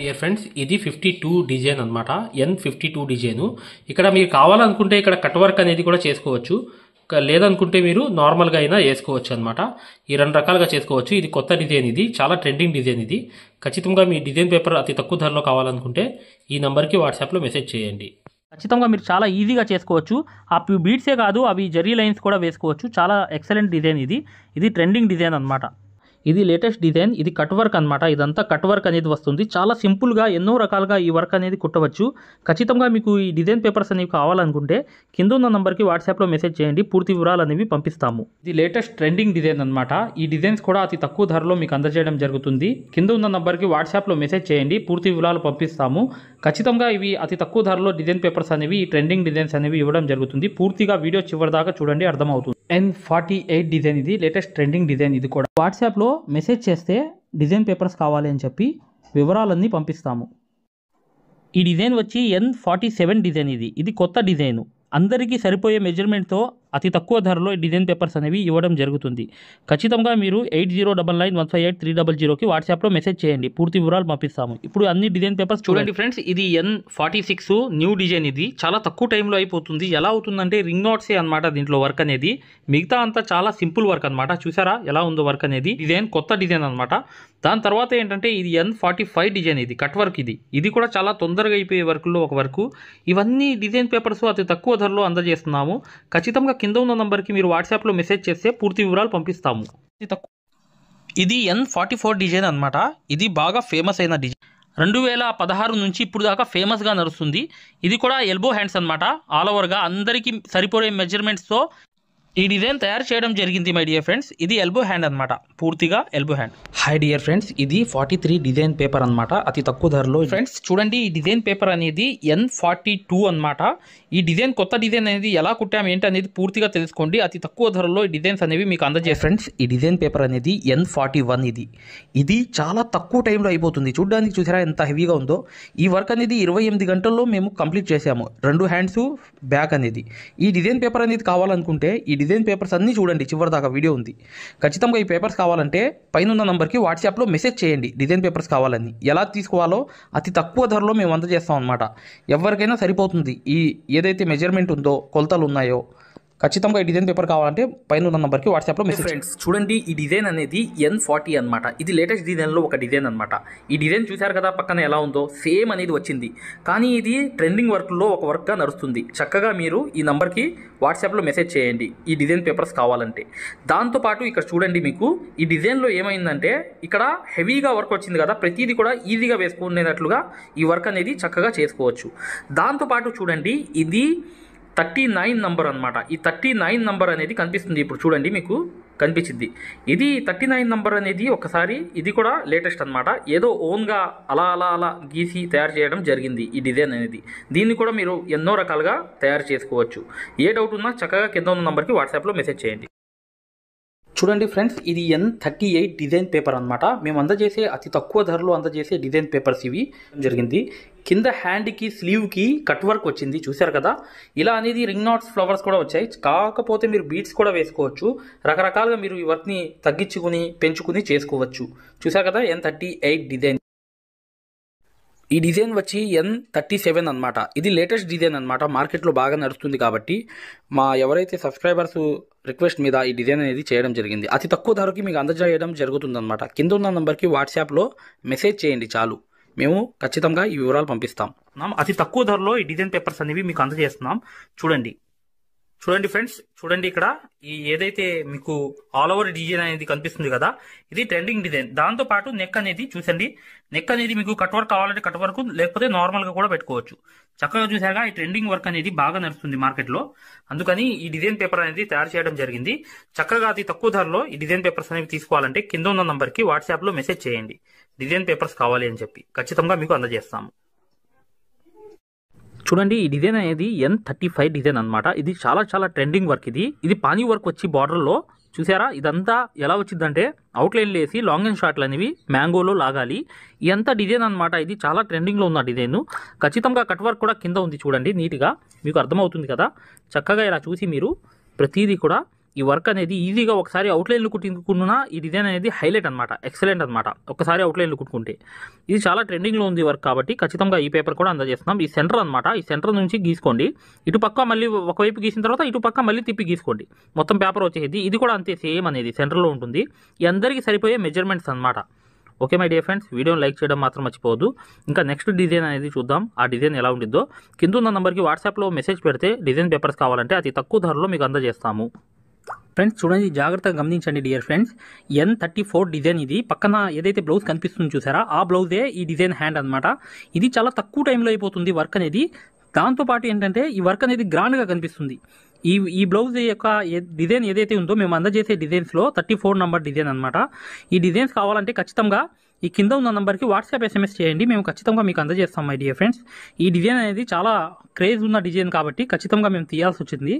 Dear friends, ఇది 52 design అనమాట. N52 design. ఇక్కడ మీరు కావాలనుకుంటే ఇక్కడ కట్ వర్క్ అనేది కూడా చేసుకోవచ్చు. లేదనుకుంటే మీరు నార్మల్గా అయినా వేసుకోవచ్చు అనమాట. ఈ రెండు రకాలుగా చేసుకోవచ్చు. ఇది కొత్త డిజైన్, ఇది చాలా ట్రెండింగ్ డిజైన్. ఇది ఖచ్చితంగా మీ డిజైన్ పేపర్ అతి తక్కువ ధరలో కావాలనుకుంటే ఈ నెంబర్కి వాట్సాప్లో మెసేజ్ చేయండి. ఖచ్చితంగా మీరు చాలా ఈజీగా చేసుకోవచ్చు. ఆ బీడ్సే కాదు, అవి జరీ లైన్స్ కూడా వేసుకోవచ్చు. చాలా ఎక్సలెంట్ డిజైన్ ఇది. ఇది ట్రెండింగ్ డిజైన్ అనమాట. ఇది లేటెస్ట్ డిజైన్. ఇది కట్ వర్క్ అనమాట. ఇదంతా కట్ వర్క్ అనేది వస్తుంది. చాలా సింపుల్గా ఎన్నో రకాలుగా ఈ వర్క్ అనేది కుట్టవచ్చు. ఖచ్చితంగా మీకు ఈ డిజైన్ పేపర్స్ అనేవి కావాలనుకుంటే కింద ఉన్న నంబర్కి వాట్సాప్లో మెసేజ్ చేయండి. పూర్తి వివరాలు అనేవి పంపిస్తాము. ఇది లేటెస్ట్ ట్రెండింగ్ డిజైన్ అనమాట. ఈ డిజైన్స్ కూడా అతి తక్కువ ధరలో మీకు అందజేయడం జరుగుతుంది. కింద ఉన్న నంబర్కి వాట్సాప్లో మెసేజ్ చేయండి. పూర్తి వివరాలు పంపిస్తాము. ఖచ్చితంగా ఇవి అతి తక్కువ ధరలో డిజైన్ పేపర్స్ అనేవి, ఈ ట్రెండింగ్ డిజైన్స్ అనేవి ఇవ్వడం జరుగుతుంది. పూర్తిగా వీడియో చివరి దాకా చూడండి, అర్థమవుతుంది. N48 డిజైన్, ఇది లేటెస్ట్ ట్రెండింగ్ డిజైన్. ఇది కూడా వాట్సాప్లో మెసేజ్ చేస్తే డిజైన్ పేపర్స్ కావాలి అని చెప్పి వివరాలన్నీ పంపిస్తాము. ఈ డిజైన్ వచ్చి N47 డిజైన్. ఇది కొత్త డిజైన్. అందరికీ సరిపోయే మెజర్మెంట్తో అతి తక్కువ ధరలో డిజైన్ పేపర్స్ అనేవి ఇవ్వడం జరుగుతుంది. ఖచ్చితంగా మీరు 8099158300కి వాట్సాప్లో మెసేజ్ చేయండి. పూర్తి వివరాలు పంపిస్తాము. ఇప్పుడు అన్ని డిజైన్ పేపర్స్ చూడండి ఫ్రెండ్స్. ఇది N46 న్యూ డిజైన్. ఇది చాలా తక్కువ టైంలో అయిపోతుంది. ఎలా అవుతుందంటే రింగ్ నాట్సే అనమాట దీంట్లో వర్క్ అనేది. మిగతా అంతా చాలా సింపుల్ వర్క్ అనమాట. చూసారా ఎలా ఉందో వర్క్ అనేది. డిజైన్ కొత్త డిజైన్ అనమాట. దాని తర్వాత ఏంటంటే ఇది N45 డిజైన్. ఇది కట్ వర్క్. ఇది కూడా చాలా తొందరగా అయిపోయే వర్క్లో ఒక వర్క్. ఇవన్నీ డిజైన్ పేపర్స్ అతి తక్కువ ధరలో అందజేస్తున్నాము. ఖచ్చితంగా కింద ఉన్న నంబర్కి మీరు వాట్సాప్లో మెసేజ్ చేస్తే పూర్తి వివరాలు పంపిస్తాము. ఇది N44 డిజైన్ అనమాట. ఇది బాగా ఫేమస్ అయిన డిజైన్. 2016 నుంచి ఇప్పుడు దాకా ఫేమస్గా నడుస్తుంది. ఇది కూడా ఎల్బో హ్యాండ్స్ అనమాట. ఆల్ ఓవర్గా అందరికీ సరిపోయే మెజర్మెంట్స్తో ఈ డిజైన్ తయారు చేయడం జరిగింది మై డియర్ ఫ్రెండ్స్. ఇది ఎల్బో హ్యాండ్ అనమాట, పూర్తిగా elbow hand. High dear friends, ఇది 43 డిజైన్ పేపర్ అనమాట, అతి తక్కువ ధరలో. ఫ్రెండ్స్ చూడండి, ఈ డిజైన్ పేపర్ అనేది N42 అనమాట. ఈ డిజైన్ కొత్త డిజైన్ అనేది ఎలా కుట్టాం ఏంటి అనేది పూర్తిగా తెలుసుకోండి. అతి తక్కువ ధరలో ఈ డిజైన్స్ అనేవి మీకు అందజేస్తాం. ఫ్రెండ్స్ ఈ డిజైన్ పేపర్ అనేది N41. ఇది చాలా తక్కువ టైంలో అయిపోతుంది. చూడడానికి చూసారా ఎంత హెవీగా ఉందో. ఈ వర్క్ అనేది 28 గంటల్లో మేము కంప్లీట్ చేసాము. 2 హ్యాండ్స్ బ్యాక్ అనేది. ఈ డిజైన్ పేపర్ అనేది కావాలనుకుంటే ఈ డిజైన్ పేపర్స్ అన్నీ చూడండి, చివరి దాకా వీడియో ఉంది. ఖచ్చితంగా ఈ పేపర్స్ కావాలంటే పైన ఉన్న నంబర్కి వాట్సాప్లో మెసేజ్ చేయండి. డిజైన్ పేపర్స్ కావాలని ఎలా తీసుకోవాలో అతి తక్కువ ధరలో మేము అందజేస్తాం అనమాట. ఎవరికైనా సరిపోతుంది. ఈ ఏదైతే మెజర్మెంట్ ఉందో, కొలతలు ఉన్నాయో, ఖచ్చితంగా ఈ డిజైన్ పేపర్ కావాలంటే పైన ఉన్న నంబర్కి వాట్సాప్లో మెసేజ్. ఫ్రెండ్స్ చూడండి, ఈ డిజైన్ అనేది N40 అనమాట. ఇది లేటెస్ట్ డిజైన్లో ఒక డిజైన్ అనమాట. ఈ డిజైన్ చూశారు కదా పక్కన ఎలా ఉందో, సేమ్ అనేది వచ్చింది. కానీ ఇది ట్రెండింగ్ వర్క్లో ఒక వర్క్గా నడుస్తుంది. చక్కగా మీరు ఈ నంబర్కి వాట్సాప్లో మెసేజ్ చేయండి ఈ డిజైన్ పేపర్స్ కావాలంటే. దాంతోపాటు ఇక్కడ చూడండి, మీకు ఈ డిజైన్లో ఏమైందంటే ఇక్కడ హెవీగా వర్క్ వచ్చింది కదా, ప్రతిదీ కూడా ఈజీగా వేసుకునేటట్లుగా ఈ వర్క్ అనేది చక్కగా చేసుకోవచ్చు. దాంతోపాటు చూడండి, ఇది 39 నంబర్ అనమాట. ఈ 39 నంబర్ అనేది కనిపిస్తుంది. ఇప్పుడు చూడండి, మీకు కనిపించింది. ఇది 39 నంబర్ అనేది ఒకసారి ఇది కూడా లేటెస్ట్ అనమాట. ఏదో ఓన్గా అలా గీసి తయారు చేయడం జరిగింది ఈ డిజైన్ అనేది. దీన్ని కూడా మీరు ఎన్నో రకాలుగా తయారు చేసుకోవచ్చు. ఏ డౌట్ ఉన్నా చక్కగా కింద ఉన్న నంబర్కి వాట్సాప్లో మెసేజ్ చేయండి. చూడండి ఫ్రెండ్స్, ఇది N38 డిజైన్ పేపర్ అనమాట. మేము అందజేసే అతి తక్కువ ధరలో అందజేసే డిజైన్ పేపర్స్ ఇవి జరిగింది. కింద హ్యాండ్కి, స్లీవ్కి కట్ వర్క్ వచ్చింది, చూశారు కదా. ఇలా అనేది రింగ్ నాట్స్, ఫ్లవర్స్ కూడా వచ్చాయి. కాకపోతే మీరు బీడ్స్ కూడా వేసుకోవచ్చు. రకరకాలుగా మీరు ఈ వర్క్ని తగ్గించుకుని పెంచుకుని చేసుకోవచ్చు. చూశారు కదా N38 డిజైన్. ఈ డిజైన్ వచ్చి N37 అనమాట. ఇది లేటెస్ట్ డిజైన్ అనమాట. మార్కెట్లో బాగా నడుస్తుంది కాబట్టి మా ఎవరైతే సబ్స్క్రైబర్స్ రిక్వెస్ట్ మీద ఈ డిజైన్ అనేది చేయడం జరిగింది. అతి తక్కువ ధరకి మీకు అందజేయడం జరుగుతుందన్నమాట. కింద ఉన్న నంబర్కి వాట్సాప్లో మెసేజ్ చేయండి చాలు. మేము ఖచ్చితంగా ఈ వివరాలు పంపిస్తాం. అతి తక్కువ ధరలో ఈ డిజైన్ పేపర్స్ అనేవి మీకు అందజేస్తున్నాం. చూడండి ఫ్రెండ్స్, చూడండి ఇక్కడ ఈ ఏదైతే మీకు ఆల్ ఓవర్ డిజైన్ అనేది కనిపిస్తుంది కదా, ఇది ట్రెండింగ్ డిజైన్. దాంతో పాటు నెక్ అనేది చూసండి. నెక్ అనేది మీకు కట్ వర్క్ కావాలంటే కట్ వర్క్, లేకపోతే నార్మల్ గా కూడా పెట్టుకోవచ్చు. చక్కగా చూసాగా ఈ ట్రెండింగ్ వర్క్ అనేది బాగా నడుస్తుంది మార్కెట్ లో. అందుకని ఈ డిజైన్ పేపర్ అనేది తయారు చేయడం జరిగింది. చక్కగా అతి తక్కువ ధరలో ఈ డిజైన్ పేపర్స్ అనేవి తీసుకోవాలంటే కింద ఉన్న నంబర్ కి వాట్సాప్ లో మెసేజ్ చేయండి. డిజైన్ పేపర్స్ కావాలి అని చెప్పి ఖచ్చితంగా మీకు అందజేస్తాము. చూడండి, ఈ డిజైన్ అనేది N35 డిజైన్ అనమాట. ఇది చాలా ట్రెండింగ్ వర్క్. ఇది పానీ వర్క్ వచ్చి బార్డర్లో చూసారా. ఇదంతా ఎలా వచ్చిందంటే అవుట్లైన్లు వేసి లాంగ్ అండ్ షార్ట్లు అనేవి మ్యాంగోలో లాగాలి. ఇదంతా డిజైన్ అనమాట. ఇది చాలా ట్రెండింగ్లో ఉన్న డిజైన్. ఖచ్చితంగా కట్ వర్క్ కూడా కింద ఉంది చూడండి, నీట్గా మీకు అర్థమవుతుంది కదా. చక్కగా ఇలా చూసి మీరు ప్రతిదీ కూడా ఈ వర్క్ అనేది ఈజీగా ఒకసారి అవుట్లైన్లు కుట్టుకున్నా ఈ డిజైన్ అనేది హైలైట్ అనమాట, ఎక్సలెంట్ అనమాట. ఒకసారి అవుట్లైన్లు కుట్టుకుంటే ఇది చాలా ట్రెండింగ్లో ఉంది వర్క్ కాబట్టి ఖచ్చితంగా ఈ పేపర్ కూడా అందజేస్తున్నాం. ఈ సెంటర్ అనమాట, ఈ సెంటర్ నుంచి గీసుకోండి. ఇటు పక్క మళ్ళీ ఒకవైపు గీసిన తర్వాత ఇటు పక్క మళ్ళీ తిప్పి గీసుకోండి, మొత్తం పేపర్ వచ్చేది. ఇది కూడా అంతే సేమ్ అనేది సెంటర్లో ఉంటుంది. ఈ అందరికీ సరిపోయే మెజర్మెంట్స్ అనమాట. ఓకే మై డియర్ ఫ్రెండ్స్, వీడియోని లైక్ చేయడం మాత్రం మర్చిపోవద్దు. ఇంకా నెక్స్ట్ డిజైన్ అనేది చూద్దాం. ఆ డిజైన్ ఎలా ఉంటుందో కింద ఉన్న నెంబర్కి వాట్సాప్లో మెసేజ్ పెడితే డిజైన్ పేపర్స్ కావాలంటే అతి తక్కువ ధరలో మీకు అందజేస్తాము. ఫ్రెండ్స్ చూడండి, జాగ్రత్తగా గమనించండి డియర్ ఫ్రెండ్స్. N34 డిజైన్ ఇది. పక్కన ఏదైతే బ్లౌజ్ కనిపిస్తుందో చూసారా, ఆ బ్లౌజే ఈ డిజైన్ హ్యాండ్ అనమాట. ఇది చాలా తక్కువ టైంలో అయిపోతుంది వర్క్ అనేది. దాంతోపాటు ఏంటంటే ఈ వర్క్ అనేది గ్రాండ్గా కనిపిస్తుంది. ఈ బ్లౌజ్ యొక్క డిజైన్ ఏదైతే ఉందో మేము అందజేసే డిజైన్స్లో 34 నెంబర్ డిజైన్ అనమాట. ఈ డిజైన్స్ కావాలంటే ఖచ్చితంగా ఈ కింద ఉన్న నెంబర్కి వాట్సాప్ SMS చేయండి, మేము ఖచ్చితంగా మీకు అందజేస్తాం మై డియర్ ఫ్రెండ్స్. ఈ డిజైన్ అనేది చాలా క్రేజ్ ఉన్న డిజైన్ కాబట్టి ఖచ్చితంగా మేము తీయాల్సి వచ్చింది.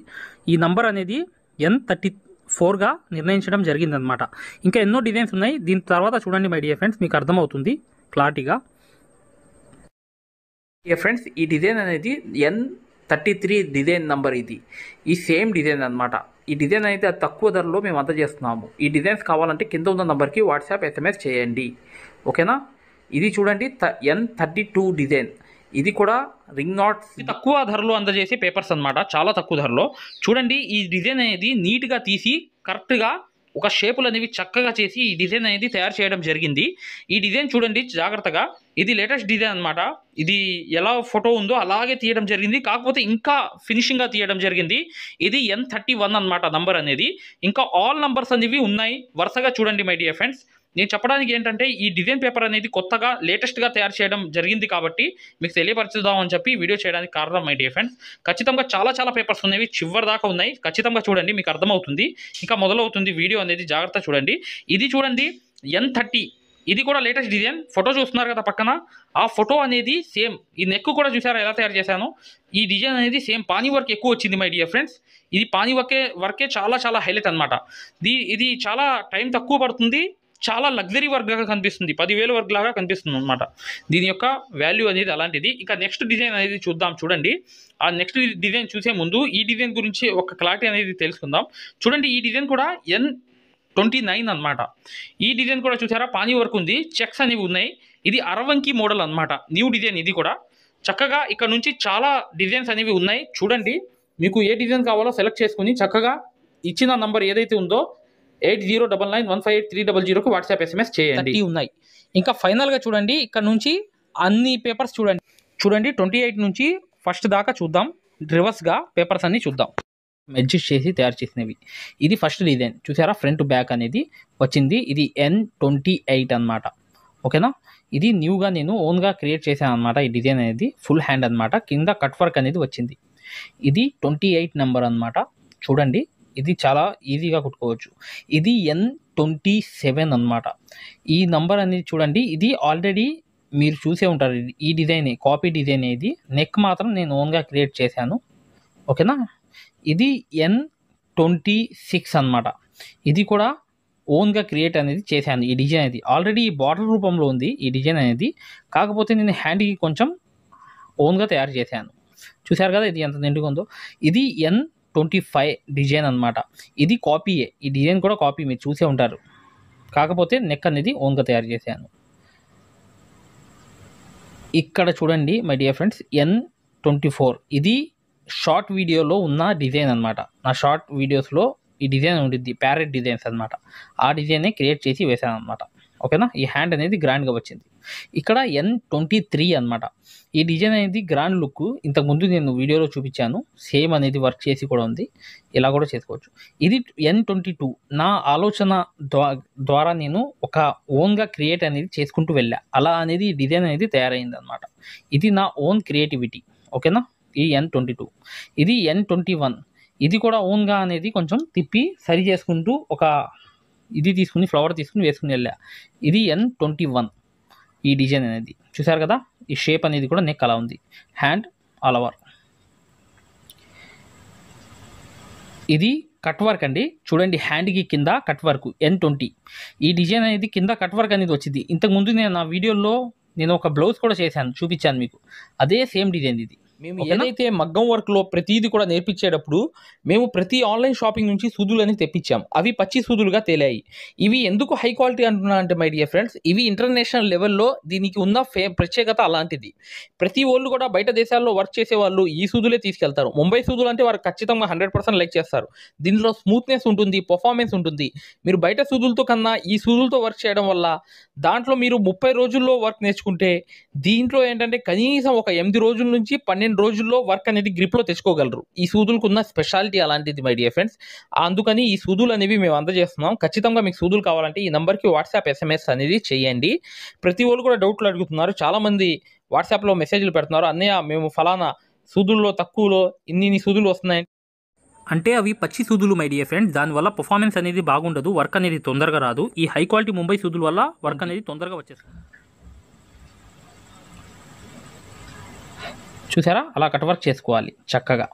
ఈ నంబర్ అనేది N34గా నిర్ణయించడం జరిగిందనమాట. ఇంకా ఎన్నో డిజైన్స్ ఉన్నాయి, దీని తర్వాత చూడండి మై డియర్ ఫ్రెండ్స్, మీకు అర్థమవుతుంది క్లారిటీగా. ఫ్రెండ్స్ ఈ డిజైన్ అనేది N33 డిజైన్ నంబర్. ఇది ఈ సేమ్ డిజైన్ అనమాట. ఈ డిజైన్ అయితే తక్కువ ధరలో మేము అందజేస్తున్నాము. ఈ డిజైన్స్ కావాలంటే కింద ఉన్న నెంబర్కి వాట్సాప్ SMS చేయండి, ఓకేనా. ఇది చూడండి N32 డిజైన్. ఇది కూడా రింగ్ నాట్స్ తక్కువ ధరలో అందజేసే పేపర్స్ అనమాట, చాలా తక్కువ ధరలో. చూడండి ఈ డిజైన్ అనేది నీట్గా తీసి కరెక్ట్గా ఒక షేపులు అనేవి చక్కగా చేసి ఈ డిజైన్ అనేది తయారు చేయడం జరిగింది. ఈ డిజైన్ చూడండి జాగ్రత్తగా, ఇది లేటెస్ట్ డిజైన్ అనమాట. ఇది ఎలా ఫోటో ఉందో అలాగే తీయడం జరిగింది, కాకపోతే ఇంకా ఫినిషింగ్గా తీయడం జరిగింది. ఇది N31 అనమాట నంబర్ అనేది. ఇంకా ఆల్ నంబర్స్ అనేవి ఉన్నాయి వరుసగా. చూడండి మై డియర్ ఫ్రెండ్స్, నేను చెప్పడానికి ఏంటంటే ఈ డిజైన్ పేపర్ అనేది కొత్తగా లేటెస్ట్గా తయారు చేయడం జరిగింది కాబట్టి మీకు తెలియపరచుదామని చెప్పి వీడియో చేయడానికి కారణం మై డియర్ ఫ్రెండ్స్. ఖచ్చితంగా చాలా పేపర్స్ ఉన్నాయి, చివరి దాకా ఉన్నాయి. ఖచ్చితంగా చూడండి, మీకు అర్థమవుతుంది. ఇంకా మొదలవుతుంది వీడియో అనేది, జాగ్రత్త చూడండి. ఇది చూడండి N30, ఇది కూడా లేటెస్ట్ డిజైన్. ఫోటో చూస్తున్నారు కదా పక్కన, ఆ ఫోటో అనేది సేమ్. ఈ నెక్ కూడా చూసారా ఎలా తయారు చేశాను. ఈ డిజైన్ అనేది సేమ్ పానీ వర్క్ ఎక్కువ వచ్చింది మై డియర్ ఫ్రెండ్స్. ఇది పానీ వర్కే చాలా హైలైట్ అనమాట. ఇది చాలా టైం తక్కువ పడుతుంది, చాలా లగ్జరీ వర్క్ లాగా కనిపిస్తుంది, 10,000 వర్క్ లాగా కనిపిస్తుంది అనమాట. దీని యొక్క వాల్యూ అనేది అలాంటిది. ఇంకా నెక్స్ట్ డిజైన్ అనేది చూద్దాం. చూడండి, ఆ నెక్స్ట్ డిజైన్ చూసే ముందు ఈ డిజైన్ గురించి ఒక క్లారిటీ అనేది తెలుసుకుందాం. చూడండి ఈ డిజైన్ కూడా N29 అనమాట. ఈ డిజైన్ కూడా చూసారా పానీ వర్క్ ఉంది, చెక్స్ అనేవి ఉన్నాయి. ఇది అరవంకి మోడల్ అనమాట, న్యూ డిజైన్. ఇది కూడా చక్కగా ఇక్కడ నుంచి చాలా డిజైన్స్ అనేవి ఉన్నాయి. చూడండి, మీకు ఏ డిజైన్ కావాలో సెలెక్ట్ చేసుకుని చక్కగా ఇచ్చిన నంబర్ ఏదైతే ఉందో 8099158300కు వాట్సాప్ SMS చేయండి. ఉన్నాయి. ఇంకా ఫైనల్గా చూడండి, ఇక్కడ నుంచి అన్ని పేపర్స్ చూడండి 28 నుంచి ఫస్ట్ దాకా చూద్దాం. రివర్స్గా పేపర్స్ అన్ని చూద్దాం. అడ్జస్ట్ చేసి తయారు చేసినవి. ఇది ఫస్ట్ డిజైన్ చూసారా, ఫ్రంట్ బ్యాక్ అనేది వచ్చింది. ఇది N28 అనమాట, ఓకేనా. ఇది న్యూగా నేను ఓన్గా క్రియేట్ చేశాను అనమాట. ఈ డిజైన్ అనేది ఫుల్ హ్యాండ్ అనమాట, కింద కట్ వర్క్ అనేది వచ్చింది. ఇది 28 నెంబర్ అనమాట. చూడండి, ఇది చాలా ఈజీగా కుట్టుకోవచ్చు. ఇది N27 అనమాట. ఈ నంబర్ అనేది చూడండి, ఇది ఆల్రెడీ మీరు చూసే ఉంటారు. ఈ డిజైన్ కాపీ డిజైన్. ఇది నెక్ మాత్రం నేను ఓన్గా క్రియేట్ చేశాను, ఓకేనా. ఇది N26 అనమాట. ఇది కూడా ఓన్గా క్రియేట్ అనేది చేశాను. ఈ డిజైన్ అనేది ఆల్రెడీ బార్డర్ రూపంలో ఉంది ఈ డిజైన్ అనేది, కాకపోతే నేను హ్యాండ్కి కొంచెం ఓన్గా తయారు చేశాను. చూశారు కదా ఇది ఎంత నిండుగా ఉందో. ఇది N25 డిజైన్ అనమాట. ఇది కాపీయే, ఈ డిజైన్ కూడా కాపీ, మీరు చూసే ఉంటారు. కాకపోతే నెక్ అనేది ఓన్గా తయారు చేశాను. ఇక్కడ చూడండి మై డియర్ ఫ్రెండ్స్, N24. ఇది షార్ట్ వీడియోలో ఉన్న డిజైన్ అనమాట. నా షార్ట్ వీడియోస్లో ఈ డిజైన్ ఉంటుంది, ప్యారెట్ డిజైన్స్ అనమాట. ఆ డిజైనే క్రియేట్ చేసి వేసాను అనమాట, ఓకేనా. ఈ హ్యాండ్ అనేది గ్రాండ్గా వచ్చింది. ఇక్కడ N23 అనమాట. ఈ డిజైన్ అనేది గ్రాండ్ లుక్. ఇంతకుముందు నేను వీడియోలో చూపించాను, సేమ్ అనేది వర్క్ చేసి కూడా ఉంది, ఇలా కూడా చేసుకోవచ్చు. ఇది N22. నా ఆలోచన ద్వారా నేను ఒక ఓన్గా క్రియేట్ అనేది చేసుకుంటూ వెళ్ళా, అలా అనేది ఈ డిజైన్ అనేది తయారైంది అనమాట. ఇది నా ఓన్ క్రియేటివిటీ, ఓకేనా. ఈ N22. ఇది N21. ఇది కూడా ఓన్గా అనేది కొంచెం తిప్పి సరి చేసుకుంటూ ఒక ఇది తీసుకుని ఫ్లవర్ తీసుకుని వేసుకుని వెళ్ళా. ఇది N21. ఈ డిజైన్ అనేది చూసారు కదా, ఈ షేప్ అనేది కూడా నెక్ అలా ఉంది, హ్యాండ్ ఆల్ ఓవర్. ఇది కట్ వర్క్ అండి. చూడండి హ్యాండ్కి కింద కట్ వర్క్ N20. ఈ డిజైన్ అనేది కింద కట్ వర్క్ అనేది వచ్చింది. ఇంతకుముందు నేను నా వీడియోలో నేను ఒక బ్లౌజ్ కూడా చేశాను, చూపించాను మీకు. అదే సేమ్ డిజైన్ ఇది, మేము ఏదైతే మగ్గం వర్క్లో ప్రతిదీ కూడా నేర్పించేటప్పుడు మేము ప్రతి ఆన్లైన్ షాపింగ్ నుంచి సూదులని తెప్పించాం. అవి పచ్చి సూదులుగా తేలాయి. ఇవి ఎందుకు హై క్వాలిటీ అంటున్నా అంటే మై డియర్ ఫ్రెండ్స్, ఇవి ఇంటర్నేషనల్ లెవెల్లో దీనికి ఉన్న ప్రత్యేకత అలాంటిది. ప్రతి వాళ్ళు కూడా బయట దేశాల్లో వర్క్ చేసే వాళ్ళు ఈ సూదులే తీసుకెళ్తారు. ముంబై సూదులు అంటే వారు ఖచ్చితంగా 100% లైక్ చేస్తారు. దీనిలో స్మూత్నెస్ ఉంటుంది, పర్ఫార్మెన్స్ ఉంటుంది. మీరు బయట సూదులతో కన్నా ఈ సూదులతో వర్క్ చేయడం వల్ల దాంట్లో మీరు 30 రోజుల్లో వర్క్ నేర్చుకుంటే దీంట్లో ఏంటంటే కనీసం ఒక 8 రోజుల నుంచి 12 రోజుల్లో వర్క్ అనేది గ్రిప్లో తెచ్చుకోగలరు. ఈ సూదులకు ఉన్న స్పెషాలిటీ అలాంటిది మై డియర్ ఫ్రెండ్స్. అందుకని ఈ సూదులు అనేవి మేము అందజేస్తున్నాం. ఖచ్చితంగా మీకు సూదులు కావాలంటే ఈ నెంబర్కి వాట్సాప్ SMS అనేది చేయండి. ప్రతి వాళ్ళు కూడా డౌట్లు అడుగుతున్నారు. చాలామంది వాట్సాప్లో మెసేజ్లు పెడుతున్నారు, అన్నయ్య మేము ఫలానా సూదుల్లో తక్కువలో ఇన్ని సూదులు వస్తున్నాయి అంటే అవి పచ్చి సూదులు మై డియర్ ఫ్రెండ్స్. దానివల్ల పర్ఫార్మెన్స్ అనేది బాగుండదు, వర్క్ అనేది తొందరగా రాదు. ఈ హై క్వాలిటీ ముంబై సూదుల వల్ల వర్క్ అనేది తొందరగా వచ్చేస్తుంది. చూసారా, అలా కట్ వర్క్ చేసుకోవాలి చక్కగా.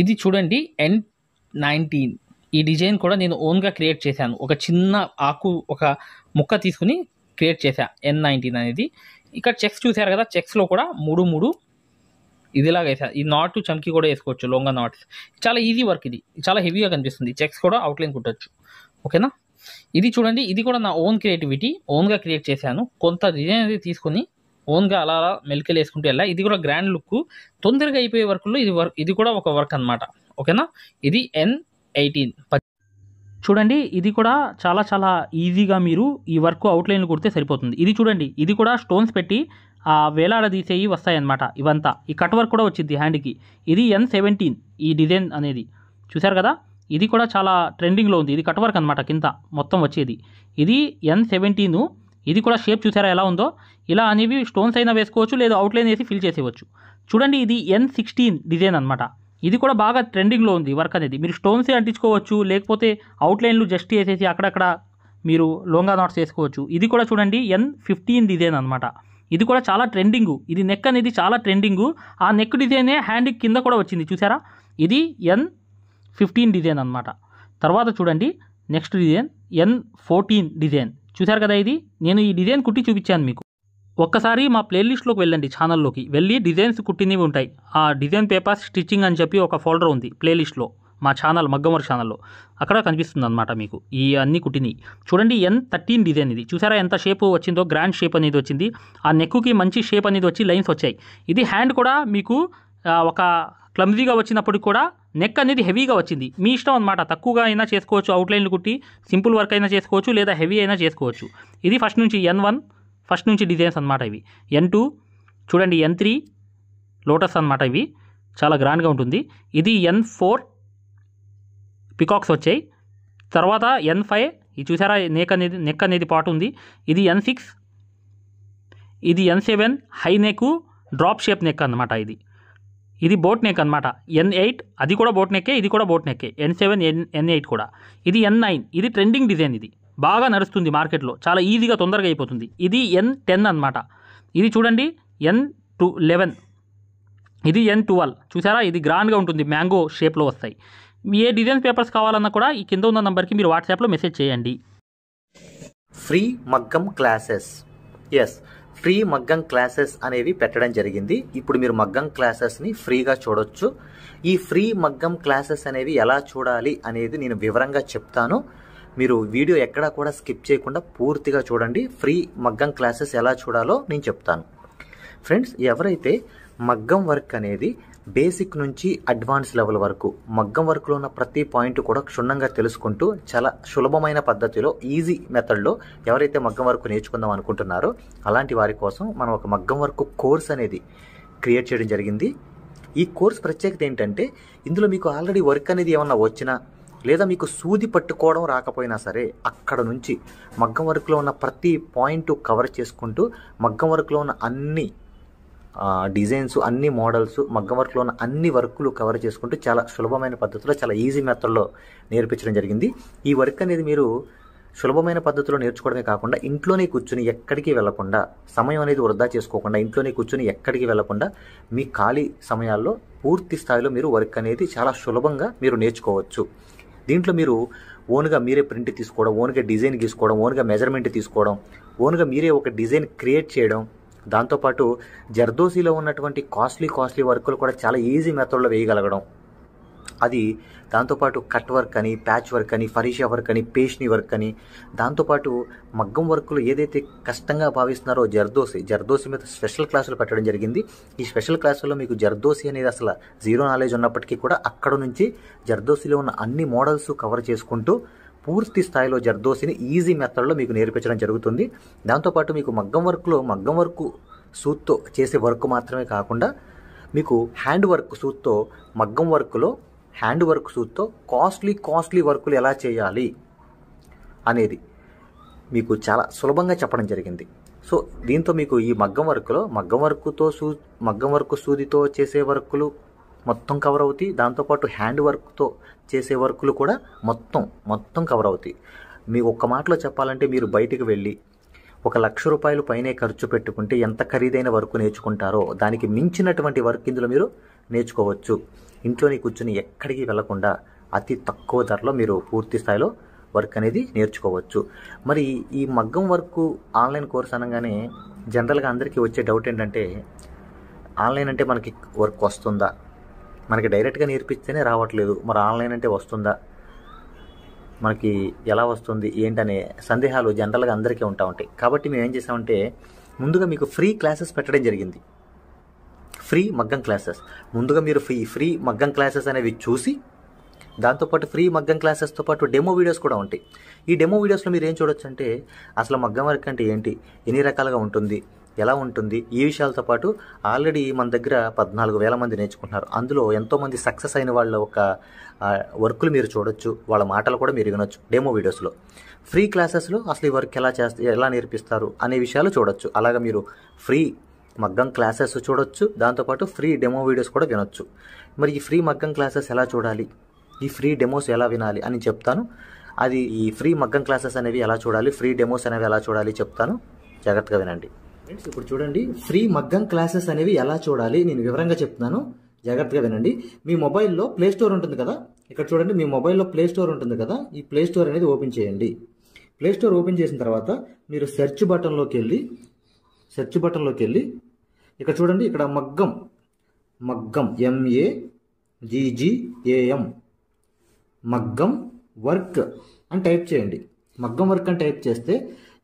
ఇది చూడండి N19. ఈ డిజైన్ కూడా నేను ఓన్గా క్రియేట్ చేశాను. ఒక చిన్న ఆకు, ఒక ముక్క తీసుకుని క్రియేట్ చేశా N19 అనేది. ఇక్కడ చెక్స్ చూసారు కదా, చెక్స్లో కూడా 3 ఇదిలాగా వేసా. ఈ నాట్ చమ్కీ కూడా వేసుకోవచ్చు, లోంగా నాట్స్. చాలా ఈజీ వర్క్, ఇది చాలా హెవీగా కనిపిస్తుంది. చెక్స్ కూడా అవుట్లైన్ కుట్టచ్చు. ఓకేనా. ఇది చూడండి, ఇది కూడా నా ఓన్ క్రియేటివిటీ, ఓన్గా క్రియేట్ చేశాను. కొంత డిజైన్ అనేది తీసుకొని ఓన్గా అలా మెలికలు వేసుకుంటూ వెళ్ళా. ఇది కూడా గ్రాండ్ లుక్, తొందరగా అయిపోయే వర్క్లో ఇది కూడా ఒక వర్క్ అనమాట. ఓకేనా. ఇది N18. చూడండి, ఇది కూడా చాలా ఈజీగా మీరు ఈ వర్క్ అవుట్లైన్లు కుడితే సరిపోతుంది. ఇది చూడండి, ఇది కూడా స్టోన్స్ పెట్టి వేలాడదీసేవి వస్తాయన్నమాట. ఇవంతా ఈ కట్ వర్క్ కూడా వచ్చింది హ్యాండ్కి. ఇది N17 ఈ డిజైన్ అనేది. చూసారు కదా, ఇది కూడా చాలా ట్రెండింగ్లో ఉంది. ఇది కట్ వర్క్ అనమాట, కింద మొత్తం వచ్చేది. ఇది N17. ఇది కూడా షేప్ చూసారా ఎలా ఉందో. ఇలా అనేవి స్టోన్స్ అయినా వేసుకోవచ్చు, లేదా అవుట్లైన్ వేసి ఫిల్ చేసేవచ్చు. చూడండి, ఇది N16 డిజైన్ అనమాట. ఇది కూడా బాగా ట్రెండింగ్లో ఉంది వర్క్ అనేది. మీరు స్టోన్సే అంటించుకోవచ్చు, లేకపోతే అవుట్లైన్లు జస్ట్ వేసేసి అక్కడక్కడ మీరు లోంగా నాట్స్ వేసుకోవచ్చు. ఇది కూడా చూడండి N15 డిజైన్ అనమాట. ఇది కూడా చాలా ట్రెండింగు. ఇది నెక్ అనేది చాలా ట్రెండింగు. ఆ నెక్ డిజైనే హ్యాండ్ కింద కూడా వచ్చింది చూసారా. ఇది N15 డిజైన్ అనమాట. తర్వాత చూడండి నెక్స్ట్ డిజైన్ N14 డిజైన్. చూసారు కదా, ఇది నేను ఈ డిజైన్ కుట్టి చూపించాను మీకు. ఒక్కసారి మా ప్లేలిస్ట్లోకి వెళ్ళండి, ఛానల్లోకి వెళ్ళి డిజైన్స్ కుట్టినవి ఉంటాయి. ఆ డిజైన్ పేపర్స్ స్టిచ్చింగ్ అని చెప్పి ఒక ఫోల్డర్ ఉంది ప్లేలిస్ట్లో, మా ఛానల్ మగ్గం వర్క్ ఛానల్లో. అక్కడ కనిపిస్తుంది అనమాట మీకు ఈ అన్ని కుట్టినవి. చూడండి N13 డిజైన్. ఇది చూసారా ఎంత షేప్ వచ్చిందో, గ్రాండ్ షేప్ అనేది వచ్చింది. ఆ నెక్కి మంచి షేప్ అనేది వచ్చి లైన్స్ వచ్చాయి. ఇది హ్యాండ్ కూడా మీకు ఒక క్లమ్జీగా వచ్చినప్పటికి కూడా నెక్ అనేది హెవీగా వచ్చింది. మీ ఇష్టం అనమాట, తక్కువగా అయినా చేసుకోవచ్చు, అవుట్లైన్లు కుట్టి సింపుల్ వర్క్ అయినా చేసుకోవచ్చు, లేదా హెవీ అయినా చేసుకోవచ్చు. ఇది ఫస్ట్ నుంచి N1 ఫస్ట్ నుంచి డిజైన్స్ అనమాట. ఇవి N2 చూడండి, N3 లోటస్ అనమాట. ఇవి చాలా గ్రాండ్గా ఉంటుంది. ఇది N4 పికాక్స్ వచ్చాయి. తర్వాత N5 ఇది చూసారా, నెక్ అనేది పాటు ఉంది. ఇది N6, ఇది N7 high neck drop shape neck అనమాట. ఇది బోట్ నెక్ అనమాట. N8 అది కూడా బోట్ నెక్కే, ఇది కూడా బోట్ నెక్కే. N7 N8 కూడా. ఇది N9 ఇది ట్రెండింగ్ డిజైన్. ఇది బాగా నడుస్తుంది మార్కెట్లో, చాలా ఈజీగా తొందరగా అయిపోతుంది. ఇది N10 అనమాట. ఇది చూడండి N11, ఇది N12. చూసారా, ఇది గ్రాండ్గా ఉంటుంది, మ్యాంగో షేప్లో వస్తాయి. ఏ డిజైన్ పేపర్స్ కావాలన్నా కూడా ఈ కింద ఉన్న నెంబర్కి మీరు వాట్సాప్లో మెసేజ్ చేయండి. ఫ్రీ మగ్గం క్లాసెస్, ఎస్ ఫ్రీ మగ్గం క్లాసెస్ అనేవి పెట్టడం జరిగింది. ఇప్పుడు మీరు మగ్గం క్లాసెస్ని ఫ్రీగా చూడొచ్చు. ఈ ఫ్రీ మగ్గం క్లాసెస్ అనేవి ఎలా చూడాలి అనేది నేను వివరంగా చెప్తాను. మీరు వీడియో ఎక్కడా కూడా స్కిప్ చేయకుండా పూర్తిగా చూడండి. ఫ్రీ మగ్గం క్లాసెస్ ఎలా చూడాలో నేను చెప్తాను. ఫ్రెండ్స్, ఎవరైతే మగ్గం వర్క్ అనేది బేసిక్ నుంచి అడ్వాన్స్ లెవెల్ వరకు మగ్గం వర్క్లో ఉన్న ప్రతి పాయింట్ కూడా క్షుణ్ణంగా తెలుసుకుంటూ చాలా సులభమైన పద్ధతిలో ఈజీ మెథడ్లో ఎవరైతే మగ్గం వర్క్ నేర్చుకుందాం అనుకుంటున్నారో అలాంటి వారి కోసం మనం ఒక మగ్గం వర్క్ కోర్స్ అనేది క్రియేట్ చేయడం జరిగింది. ఈ కోర్స్ ప్రత్యేకత ఏంటంటే ఇందులో మీకు ఆల్రెడీ వర్క్ అనేది ఏమన్నా వచ్చినా లేదా మీకు సూది పట్టుకోవడం రాకపోయినా సరే అక్కడ నుంచి మగ్గం వర్క్లో ఉన్న ప్రతి పాయింట్ కవర్ చేసుకుంటూ మగ్గం వర్క్లో ఉన్న అన్ని డిజైన్స్, అన్ని మోడల్స్, మగ్గం వర్క్లో ఉన్న అన్ని వర్కులు కవర్ చేసుకుంటూ చాలా సులభమైన పద్ధతిలో చాలా ఈజీ మెథడ్లో నేర్పించడం జరిగింది. ఈ వర్క్ అనేది మీరు సులభమైన పద్ధతిలో నేర్చుకోవడమే కాకుండా ఇంట్లోనే కూర్చుని ఎక్కడికి వెళ్లకుండా, సమయం అనేది వృధా చేసుకోకుండా ఇంట్లోనే కూర్చుని ఎక్కడికి వెళ్లకుండా మీ ఖాళీ సమయాల్లో పూర్తి స్థాయిలో మీరు వర్క్ అనేది చాలా సులభంగా మీరు నేర్చుకోవచ్చు. దీంట్లో మీరు ఓన్గా మీరే ప్రింట్ తీసుకోవడం, ఓన్గా డిజైన్ గీసుకోవడం, ఓన్గా మెజర్మెంట్ తీసుకోవడం, ఓన్గా మీరే ఒక డిజైన్ క్రియేట్ చేయడం, దాంతోపాటు జర్దోసీలో ఉన్నటువంటి కాస్ట్లీ వర్కులు కూడా చాలా ఈజీ మెథడ్లో వేయగలగడం, అది దాంతోపాటు కట్ వర్క్ అని, ప్యాచ్ వర్క్ అని, ఫరీషా వర్క్ అని, పేష్ని వర్క్ అని, దాంతోపాటు మగ్గం వర్కులు ఏదైతే కష్టంగా భావిస్తున్నారో జర్దోసి మీద స్పెషల్ క్లాసులు పెట్టడం జరిగింది. ఈ స్పెషల్ క్లాసుల్లో మీకు జర్దోసి అనేది అసలు జీరో నాలెడ్జ్ ఉన్నప్పటికీ కూడా అక్కడ నుంచి జర్దోసిలో ఉన్న అన్ని మోడల్స్ కవర్ చేసుకుంటూ పూర్తి స్థాయిలో జర్దోసిని ఈజీ మెథడ్లో మీకు నేర్పించడం జరుగుతుంది. దాంతోపాటు మీకు మగ్గం వర్క్ సూత్తో చేసే వర్క్ మాత్రమే కాకుండా మీకు హ్యాండ్ వర్క్ సూత్తో, మగ్గం వర్క్లో హ్యాండ్ వర్క్ సూత్తో కాస్ట్లీ వర్కులు ఎలా చేయాలి అనేది మీకు చాలా సులభంగా చెప్పడం జరిగింది. సో దీంతో మీకు ఈ మగ్గం వర్క్ సూదితో చేసే వర్కులు మొత్తం కవర్ అవుతాయి. దాంతోపాటు హ్యాండ్ వర్క్తో చేసే వర్కులు కూడా మొత్తం కవర్ అవుతాయి. మీ ఒక్క మాటలో చెప్పాలంటే మీరు బయటికి వెళ్ళి 1,00,000 రూపాయలు పైనే ఖర్చు పెట్టుకుంటే ఎంత ఖరీదైన వర్క్ నేర్చుకుంటారో దానికి మించినటువంటి వర్క్ ఇందులో మీరు నేర్చుకోవచ్చు. ఇంట్లోనే కూర్చుని ఎక్కడికి వెళ్లకుండా అతి తక్కువ ధరలో మీరు పూర్తి స్థాయిలో వర్క్ అనేది నేర్చుకోవచ్చు. మరి ఈ మగ్గం వర్క్ ఆన్లైన్ కోర్స్ అనగానే జనరల్గా అందరికీ వచ్చే డౌట్ ఏంటంటే, ఆన్లైన్ అంటే మనకి వర్క్ వస్తుందా, మనకి డైరెక్ట్గా నేర్పిస్తేనే రావట్లేదు, మరి ఆన్లైన్ అంటే వస్తుందా, మనకి ఎలా వస్తుంది ఏంటనే సందేహాలు జనరల్గా అందరికీ ఉంటాయి. కాబట్టి మేము ఏం చేసామంటే, ముందుగా మీకు ఫ్రీ క్లాసెస్ పెట్టడం జరిగింది. ఫ్రీ మగ్గం క్లాసెస్ ముందుగా మీరు ఫ్రీ మగ్గం క్లాసెస్ అనేవి చూసి, దాంతోపాటు ఫ్రీ మగ్గం క్లాసెస్తో పాటు డెమో వీడియోస్ కూడా ఉంటాయి. ఈ డెమో వీడియోస్లో మీరు ఏం చూడొచ్చు అంటే, అసలు మగ్గం వర్క్ అంటే ఏంటి, ఎన్ని రకాలుగా ఉంటుంది, ఎలా ఉంటుంది, ఈ విషయాలతో పాటు ఆల్రెడీ మన దగ్గర 14,000 మంది నేర్చుకుంటున్నారు. అందులో ఎంతోమంది సక్సెస్ అయిన వాళ్ళ ఒక వర్కులు మీరు చూడొచ్చు, వాళ్ళ మాటలు కూడా మీరు వినొచ్చు డెమో వీడియోస్లో. ఫ్రీ క్లాసెస్లో అసలు ఈ వర్క్ ఎలా నేర్పిస్తారు అనే విషయాలు చూడొచ్చు. అలాగా మీరు ఫ్రీ మగ్గం క్లాసెస్ చూడొచ్చు, దాంతోపాటు ఫ్రీ డెమో వీడియోస్ కూడా వినొచ్చు. మరి ఈ ఫ్రీ మగ్గం క్లాసెస్ ఎలా చూడాలి, ఈ ఫ్రీ డెమోస్ ఎలా వినాలి అని చెప్తాను. అది ఈ ఫ్రీ మగ్గం క్లాసెస్ అనేవి ఎలా చూడాలి, ఫ్రీ డెమోస్ అనేవి ఎలా చూడాలి చెప్తాను, జాగ్రత్తగా వినండి. ఫ్రెండ్స్ ఇప్పుడు చూడండి, ఫ్రీ మగ్గం క్లాసెస్ అనేవి ఎలా చూడాలి నేను వివరంగా చెప్తున్నాను, జాగ్రత్తగా వినండి. మీ మొబైల్లో ప్లే స్టోర్ ఉంటుంది కదా, ఇక్కడ చూడండి మీ మొబైల్లో ప్లే స్టోర్ ఉంటుంది కదా, ఈ ప్లే స్టోర్ అనేది ఓపెన్ చేయండి. ప్లే స్టోర్ ఓపెన్ చేసిన తర్వాత మీరు సెర్చ్ బటన్లోకి వెళ్ళి ఇక్కడ చూడండి, ఇక్కడ మగ్గం MAGGAM మగ్గం వర్క్ అని టైప్ చేయండి. మగ్గం వర్క్ అని టైప్ చేస్తే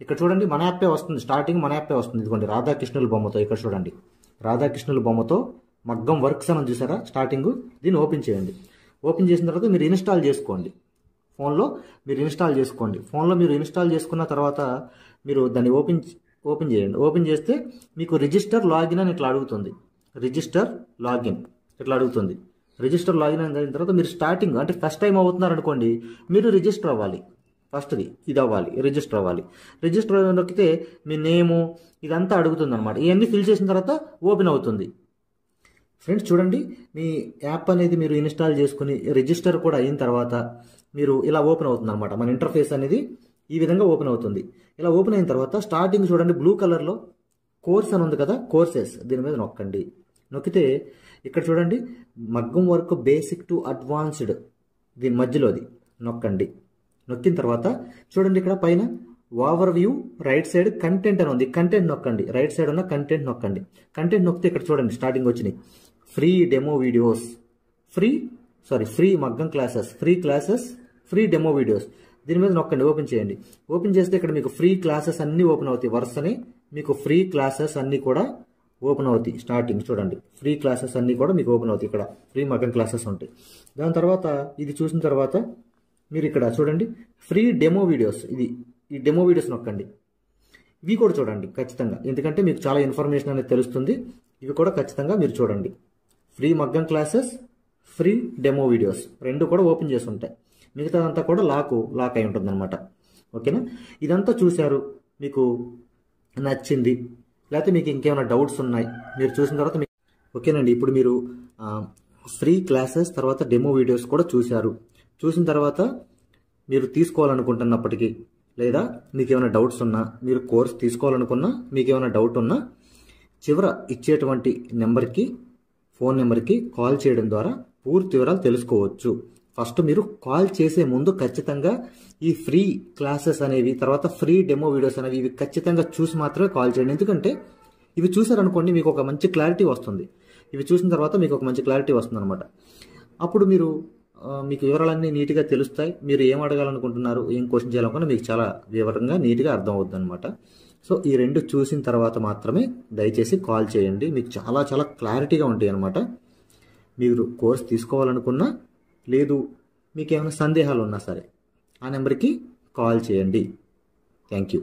ఇక్కడ చూడండి మన యాప్పే వస్తుంది, స్టార్టింగ్ మన యాప్పే వస్తుంది. ఇదిగోండి రాధాకృష్ణుల బొమ్మతో, ఇక్కడ చూడండి రాధాకృష్ణుల బొమ్మతో మగ్గం వర్క్స్ అని చూసారా స్టార్టింగ్, దీన్ని ఓపెన్ చేయండి. ఓపెన్ చేసిన తర్వాత మీరు ఇన్స్టాల్ చేసుకోండి. ఫోన్లో మీరు ఇన్స్టాల్ చేసుకున్న తర్వాత మీరు దాన్ని ఓపెన్ చేయండి. ఓపెన్ చేస్తే మీకు రిజిస్టర్ లాగిన్ అని ఇట్లా అడుగుతుంది. రిజిస్టర్ లాగిన్ అయిన తర్వాత మీరు స్టార్టింగ్ అంటే ఫస్ట్ టైం అవుతున్నారు అనుకోండి, మీరు రిజిస్టర్ అవ్వాలి. ఫస్ట్ది ఇది అవ్వాలి, రిజిస్టర్ అవ్వాలి. రిజిస్టర్ నొక్కితే మీ నేము ఇదంతా అడుగుతుంది అనమాట. ఇవన్నీ ఫిల్ చేసిన తర్వాత ఓపెన్ అవుతుంది. ఫ్రెండ్స్ చూడండి, మీ యాప్ అనేది మీరు ఇన్స్టాల్ చేసుకుని రిజిస్టర్ కూడా అయిన తర్వాత మీరు ఇలా ఓపెన్ అవుతుంది అనమాట. మన ఇంటర్ఫేస్ అనేది ఈ విధంగా ఓపెన్ అవుతుంది. ఇలా ఓపెన్ అయిన తర్వాత స్టార్టింగ్ చూడండి బ్లూ కలర్లో కోర్స్ అని ఉంది కదా, కోర్సెస్ దీని మీద నొక్కండి. నొక్కితే ఇక్కడ చూడండి మగ్గం వర్క్ బేసిక్ టు అడ్వాన్స్డ్ దీని మధ్యలోది నొక్కండి. నొక్కిన తర్వాత చూడండి ఇక్కడ పైన over view right side content అని ఉంది, కంటెంట్ నొక్కండి. రైట్ సైడ్ ఉన్న కంటెంట్ నొక్కండి. కంటెంట్ నొక్కితే ఇక్కడ చూడండి స్టార్టింగ్ వచ్చినాయి ఫ్రీ డెమో వీడియోస్, ఫ్రీ మగ్గం క్లాసెస్, ఫ్రీ డెమో వీడియోస్. దీని మీద నొక్కండి, ఓపెన్ చేయండి. ఓపెన్ చేస్తే ఇక్కడ మీకు ఫ్రీ క్లాసెస్ అన్నీ ఓపెన్ అవుతాయి. వరుసని మీకు ఫ్రీ క్లాసెస్ అన్నీ కూడా ఓపెన్ అవుతాయి. స్టార్టింగ్ చూడండి ఫ్రీ క్లాసెస్ అన్నీ కూడా మీకు ఓపెన్ అవుతాయి. ఇక్కడ ఫ్రీ మగ్గం క్లాసెస్ ఉంటాయి. దాని తర్వాత ఇది చూసిన తర్వాత మీరు ఇక్కడ చూడండి ఫ్రీ డెమో వీడియోస్, ఈ డెమో వీడియోస్ నొక్కండి. ఇవి కూడా చూడండి ఖచ్చితంగా, ఎందుకంటే మీకు చాలా ఇన్ఫర్మేషన్ అనేది తెలుస్తుంది. ఇవి కూడా ఖచ్చితంగా మీరు చూడండి. ఫ్రీ మగ్గం క్లాసెస్, ఫ్రీ డెమో వీడియోస్ రెండు కూడా ఓపెన్ చేసి ఉంటాయి. మిగతాదంతా కూడా లాక్ అయి ఉంటుంది అనమాట. ఓకేనా, ఇదంతా చూశారు, మీకు నచ్చింది, లేకపోతే మీకు ఇంకేమైనా డౌట్స్ ఉన్నాయి మీరు చూసిన తర్వాత ఓకేనండి. ఇప్పుడు మీరు ఫ్రీ క్లాసెస్ తర్వాత డెమో వీడియోస్ కూడా చూశారు. చూసిన తర్వాత మీరు తీసుకోవాలనుకుంటున్నప్పటికీ లేదా మీకు ఏమైనా డౌట్స్ ఉన్నా, మీరు కోర్స్ తీసుకోవాలనుకున్నా, మీకు ఏమైనా డౌట్ ఉన్నా చివర ఇచ్చేటువంటి ఫోన్ నెంబర్కి కాల్ చేయడం ద్వారా పూర్తి వివరాలు తెలుసుకోవచ్చు. ఫస్ట్ మీరు కాల్ చేసే ముందు ఖచ్చితంగా ఈ ఫ్రీ క్లాసెస్ అనేవి తర్వాత ఫ్రీ డెమో వీడియోస్ అనేవి ఇవి ఖచ్చితంగా చూసి మాత్రమే కాల్ చేయండి. ఎందుకంటే ఇవి చూసారనుకోండి మీకు ఒక మంచి క్లారిటీ వస్తుంది. ఇవి చూసిన తర్వాత మీకు ఒక మంచి క్లారిటీ వస్తుంది అనమాట. అప్పుడు మీరు మీకు వివరాలన్నీ నీట్గా తెలుస్తాయి. మీరు ఏం అడగాలనుకుంటున్నారు, ఏం క్వశ్చన్ చేయాలనుకున్నా మీకు చాలా వివరంగా నీట్గా అర్థం అవుతుంది అనమాట. సో ఈ రెండు చూసిన తర్వాత మాత్రమే దయచేసి కాల్ చేయండి. మీకు చాలా చాలా క్లారిటీగా ఉంటాయి అనమాట. మీరు కోర్స్ తీసుకోవాలనుకున్నా, లేదు మీకు ఏమైనా సందేహాలు ఉన్నా సరే ఆ నెంబర్కి కాల్ చేయండి. Thank you.